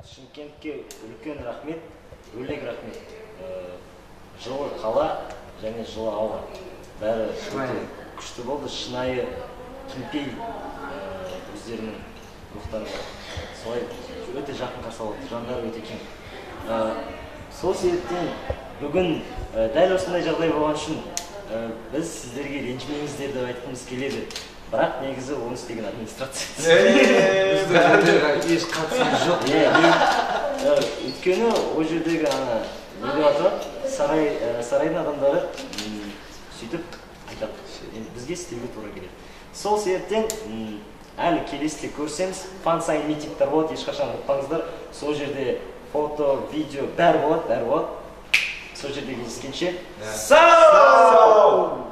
Шымкентке үлкен рахмет, бөлек рахмет. Жылы қала және жылы ауа. Бәрі күшті болды, шынайы кеңпей өздерінің рухтары. Солай өте жақын қарсы алды, жандары өте кең. Сол себептен бүгін дәл осындай жағдай болған үшін біз сіздерге ренжімеңіздер деп айтқымыз келеді. Бірақ негізі оны істеген администрация. Еш қатысымыз жоқ. Өйткені ол жердегі не деп атады, сарайдың адамдары сөйтіп айтады, бізге істеуге тура келеді. Сол себептен әлі келесіде көрсеңіз, фан-сайн митингтер болады, ешқашан ұмытпаңыздар. Сол жерде фото, видео бәрі болады. Сол жерде кездескенше. Сау!